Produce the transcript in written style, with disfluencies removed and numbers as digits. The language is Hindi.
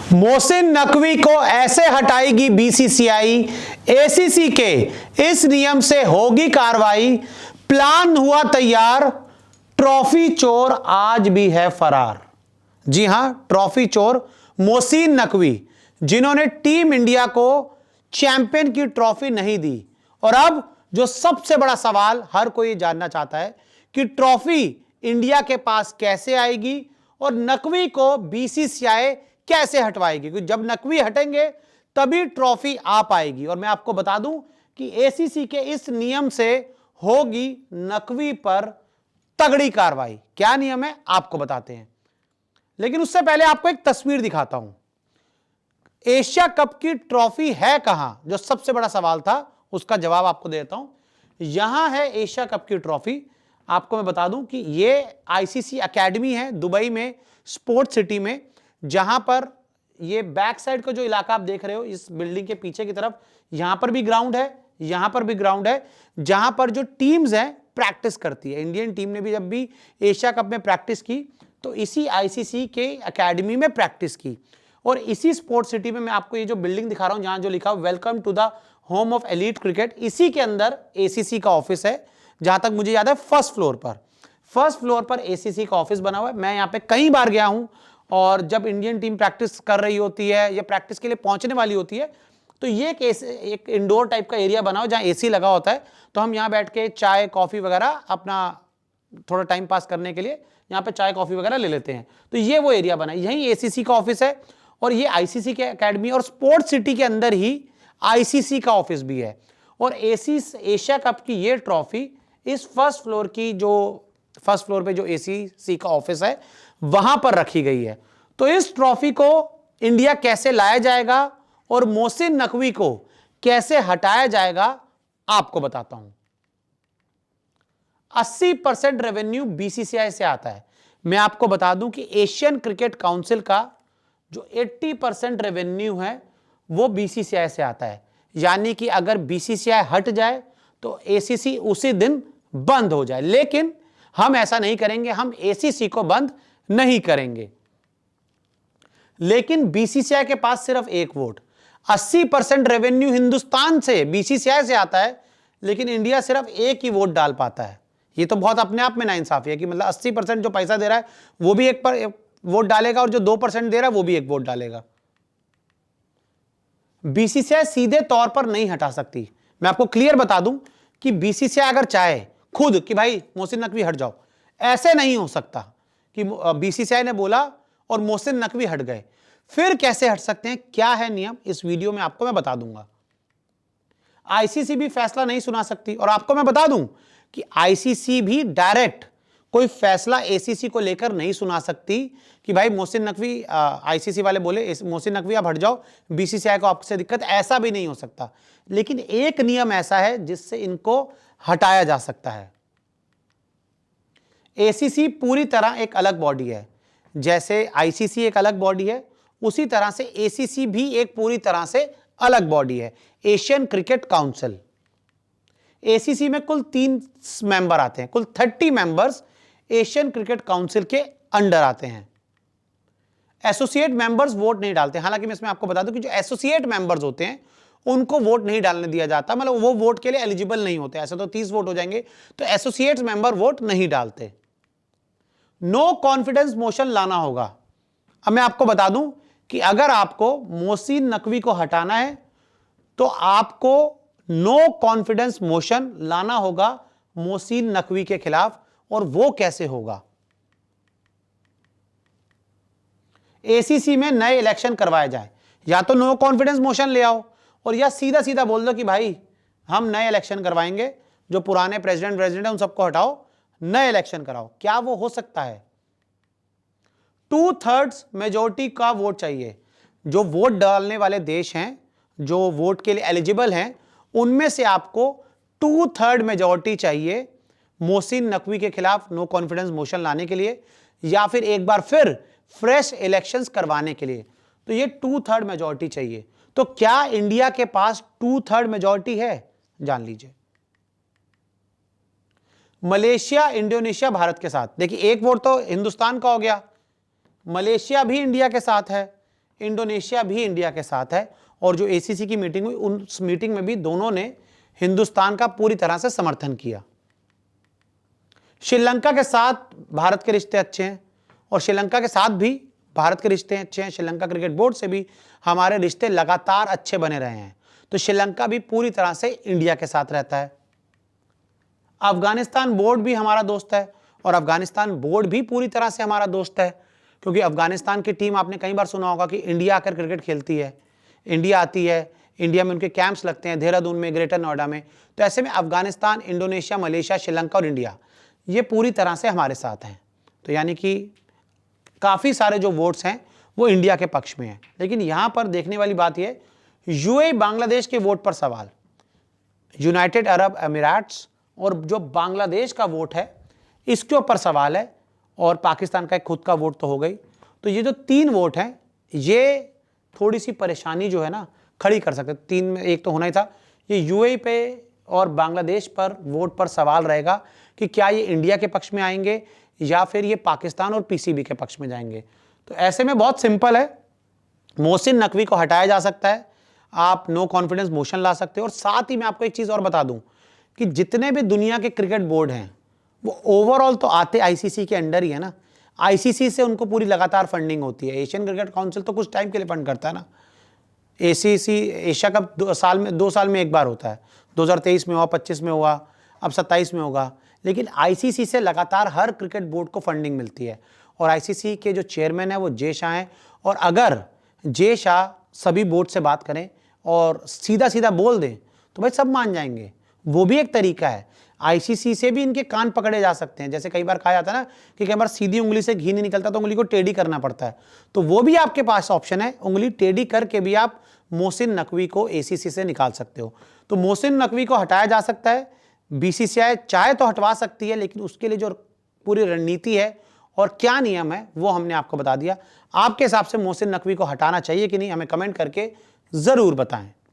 मोहसिन नकवी को ऐसे हटाएगी बीसीसीआई, एसीसी के इस नियम से होगी कार्रवाई, प्लान हुआ तैयार, ट्रॉफी चोर आज भी है फरार। जी हां, ट्रॉफी चोर मोहसिन नकवी, जिन्होंने टीम इंडिया को चैंपियन की ट्रॉफी नहीं दी। और अब जो सबसे बड़ा सवाल हर कोई जानना चाहता है कि ट्रॉफी इंडिया के पास कैसे आएगी और नकवी को बीसीसीआई कैसे हटवाएगी, क्योंकि जब नकवी हटेंगे तभी ट्रॉफी आ पाएगी। और मैं आपको बता दूं कि एसीसी के इस नियम से होगी नकवी पर तगड़ी कार्रवाई। क्या नियम है आपको बताते हैं, लेकिन उससे पहले आपको एक तस्वीर दिखाता हूं। एशिया कप की ट्रॉफी है कहां, जो सबसे बड़ा सवाल था उसका जवाब आपको देता हूं। यहां है एशिया कप की ट्रॉफी। आपको मैं बता दूं कि यह आईसीसी एकेडमी है दुबई में, स्पोर्ट्स सिटी में, जहां पर ये बैक साइड का जो इलाका आप देख रहे हो इस बिल्डिंग के पीछे की तरफ, यहां पर भी ग्राउंड है, यहां पर भी ग्राउंड है, जहां पर जो टीम्स हैं प्रैक्टिस करती है। इंडियन टीम ने भी जब भी एशिया कप में प्रैक्टिस की तो इसी आईसीसी के एकेडमी में प्रैक्टिस की। और इसी स्पोर्ट्स सिटी में मैं आपको ये जो बिल्डिंग दिखा रहा हूं, जहां जो लिखा welcome to the home of elite cricket, इसी के अंदर एसीसी का ऑफिस है। जहां तक मुझे याद है फर्स्ट फ्लोर पर एसीसी का ऑफिस बना हुआ है। मैं यहां पे कई बार गया हूं, और जब इंडियन टीम प्रैक्टिस कर रही होती है या प्रैक्टिस के लिए पहुंचने वाली होती है तो ये एक इंडोर टाइप का एरिया बना हो जहां एसी लगा होता है। तो हम यहां बैठ के चाय कॉफी वगैरह अपना थोड़ा टाइम पास करने के लिए यहां पे चाय कॉफी वगैरह ले लेते हैं। तो ये वो एरिया बना है, यहीं एसीसी का ऑफिस है, और ये आईसीसी के एकेडमी और स्पोर्ट्स सिटी के अंदर ही आईसीसी का ऑफिस भी है। और एशिया कप की ये ट्रॉफी इस फर्स्ट फ्लोर पे जो एसीसी का ऑफिस है वहां पर रखी गई है। तो इस ट्रॉफी को इंडिया कैसे लाया जाएगा और मोहसिन नकवी को कैसे हटाया जाएगा आपको बताता हूं। 80% रेवेन्यू बीसीसीआई से आता है। मैं आपको बता दूं कि एशियन क्रिकेट काउंसिल का जो 80% रेवेन्यू है वो बीसीसीआई से आता है। यानी कि अगर बीसीसीआई हट जाए तो एसीसी उसी दिन बंद हो जाए, लेकिन हम ऐसा नहीं करेंगे, हम एसीसी को बंद नहीं करेंगे। लेकिन बीसीसीआई के पास सिर्फ एक वोट, 80% रेवेन्यू हिंदुस्तान से बीसीसीआई से आता है, लेकिन इंडिया सिर्फ एक ही वोट डाल पाता है। ये तो बहुत अपने आप में नाइंसाफी है कि मतलब 80% जो पैसा दे रहा है वो भी एक पर वोट डालेगा और जो 2% दे रहा है वो भी एक वोट डालेगा। बीसीसीआई सीधे तौर पर नहीं हटा सकती। मैं आपको क्लियर बता दूं कि बीसीसीआई अगर चाहे खुद कि भाई मोहसिन नकवी हट जाओ, ऐसे नहीं हो सकता कि बीसीसीआई ने बोला और मोहसिन नकवी हट गए। फिर कैसे हट सकते हैं, क्या है नियम, इस वीडियो में आपको मैं बता दूंगा। आईसीसी भी फैसला नहीं सुना सकती, और आपको मैं बता दूं कि आईसीसी भी डायरेक्ट कोई फैसला एसीसी को लेकर नहीं सुना सकती कि भाई मोहसिन नकवी, आईसीसी वाले बोले मोहसिन नकवी आप हट जाओ, बीसीसीआई को आपसे दिक्कत, ऐसा भी नहीं हो सकता। लेकिन एक नियम ऐसा है जिससे इनको हटाया जा सकता है। एसीसी पूरी तरह एक अलग बॉडी है, जैसे आईसीसी एक अलग बॉडी है उसी तरह से एसीसी भी एक पूरी तरह से अलग बॉडी है, एशियन क्रिकेट काउंसिल। एसीसी में कुल 3 मेंबर आते हैं, कुल 30 मेंबर्स एशियन क्रिकेट काउंसिल के अंडर आते हैं। एसोसिएट मेंबर्स वोट नहीं डालते। हालांकि मैं इसमें आपको बता दूं कि जो एसोसिएट मेंबर्स होते हैं उनको वोट नहीं डालने दिया जाता, मतलब वो वोट के लिए एलिजिबल नहीं होते। ऐसे तो 30 वोट हो जाएंगे, तो एसोसिएट मेंबर वोट नहीं डालते। नो कॉन्फिडेंस मोशन लाना होगा। अब मैं आपको बता दूं कि अगर आपको मोहसिन नकवी को हटाना है तो आपको नो कॉन्फिडेंस मोशन लाना होगा मोहसिन नकवी के खिलाफ। और वो कैसे होगा, एसीसी में नए इलेक्शन करवाए जाए, या तो नो कॉन्फिडेंस मोशन ले आओ और या सीधा सीधा बोल दो कि भाई हम नए इलेक्शन करवाएंगे, जो पुराने प्रेसिडेंट है उन सबको हटाओ, नए इलेक्शन कराओ। क्या वो हो सकता है? 2/3 मेजोरिटी का वोट चाहिए। जो वोट डालने वाले देश हैं, जो वोट के लिए एलिजिबल हैं, उनमें से आपको 2/3 मेजोरिटी चाहिए मोहसिन नकवी के खिलाफ नो कॉन्फिडेंस मोशन लाने के लिए, या फिर एक बार फिर फ्रेश इलेक्शंस करवाने के लिए। तो ये 2/3 मेजोरिटी चाहिए। तो क्या इंडिया के पास 2/3 मेजोरिटी है? जान लीजिए। मलेशिया, इंडोनेशिया भारत के साथ, देखिए एक वोट तो हिंदुस्तान का हो गया, मलेशिया भी इंडिया के साथ है, इंडोनेशिया भी इंडिया के साथ है और जो एसीसी की मीटिंग हुई उस मीटिंग में भी दोनों ने हिंदुस्तान का पूरी तरह से समर्थन किया। श्रीलंका के साथ भारत के रिश्ते अच्छे हैं और श्रीलंका के साथ भी भारत के रिश्ते अच्छे हैं। श्रीलंका क्रिकेट बोर्ड से भी हमारे रिश्ते लगातार अच्छे बने रहे हैं, तो श्रीलंका भी पूरी तरह से इंडिया के साथ रहता है। अफगानिस्तान बोर्ड भी हमारा दोस्त है और अफगानिस्तान बोर्ड भी पूरी तरह से हमारा दोस्त है, क्योंकि अफगानिस्तान की टीम आपने कई बार सुना होगा कि इंडिया आकर क्रिकेट खेलती है, इंडिया आती है, इंडिया में उनके कैंप्स लगते हैं देहरादून में, ग्रेटर नोएडा में। तो ऐसे में अफगानिस्तान, इंडोनेशिया, मलेशिया, श्रीलंका और इंडिया ये पूरी तरह से हमारे साथ हैं। तो यानी कि काफ़ी सारे जो वोट्स हैं वो इंडिया के पक्ष में हैं। लेकिन यहाँ पर देखने वाली बात यह, यूएई बांग्लादेश के वोट पर सवाल, यूनाइटेड अरब अमीराट्स और जो बांग्लादेश का वोट है इसके ऊपर सवाल है, और पाकिस्तान का एक खुद का वोट तो हो गई। तो ये जो 3 वोट हैं ये थोड़ी सी परेशानी जो है ना खड़ी कर सकते। 3 में एक तो होना ही था। ये यूएई पे और बांग्लादेश पर वोट पर सवाल रहेगा कि क्या ये इंडिया के पक्ष में आएंगे या फिर ये पाकिस्तान और पीसीबी के पक्ष में जाएंगे। तो ऐसे में बहुत सिंपल है, मोहसिन नकवी को हटाया जा सकता है, आप नो कॉन्फिडेंस मोशन ला सकते हो। और साथ ही मैं आपको एक चीज़ और बता दूं कि जितने भी दुनिया के क्रिकेट बोर्ड हैं वो ओवरऑल तो आते आईसीसी के अंडर ही है ना। आईसीसी से उनको पूरी लगातार फंडिंग होती है। एशियन क्रिकेट काउंसिल तो कुछ टाइम के लिए फंड करता है ना। एसीसी एशिया कप 2 साल में एक बार होता है, 2023 में हुआ, 25 में हुआ, अब 27 में होगा। लेकिन आईसीसी से लगातार हर क्रिकेट बोर्ड को फंडिंग मिलती है और आईसीसी के जो चेयरमैन है वो जे शाह हैं। और अगर जे शाह सभी बोर्ड से बात करें और सीधा सीधा बोल दें तो भाई सब मान जाएंगे। वो भी एक तरीका है, आईसीसी से भी इनके कान पकड़े जा सकते हैं। जैसे कई बार कहा जाता है ना कि कई बार सीधी उंगली से घी नहीं निकलता तो उंगली को टेढ़ी करना पड़ता है, तो वो भी आपके पास ऑप्शन है। उंगली टेढ़ी करके भी आप मोहसिन नकवी को एसीसी से निकाल सकते हो। तो मोहसिन नकवी को हटाया जा सकता है, बीसीसीआई चाहे तो हटवा सकती है, लेकिन उसके लिए जो पूरी रणनीति है और क्या नियम है वो हमने आपको बता दिया। आपके हिसाब से मोहसिन नकवी को हटाना चाहिए कि नहीं, हमें कमेंट करके ज़रूर बताएं।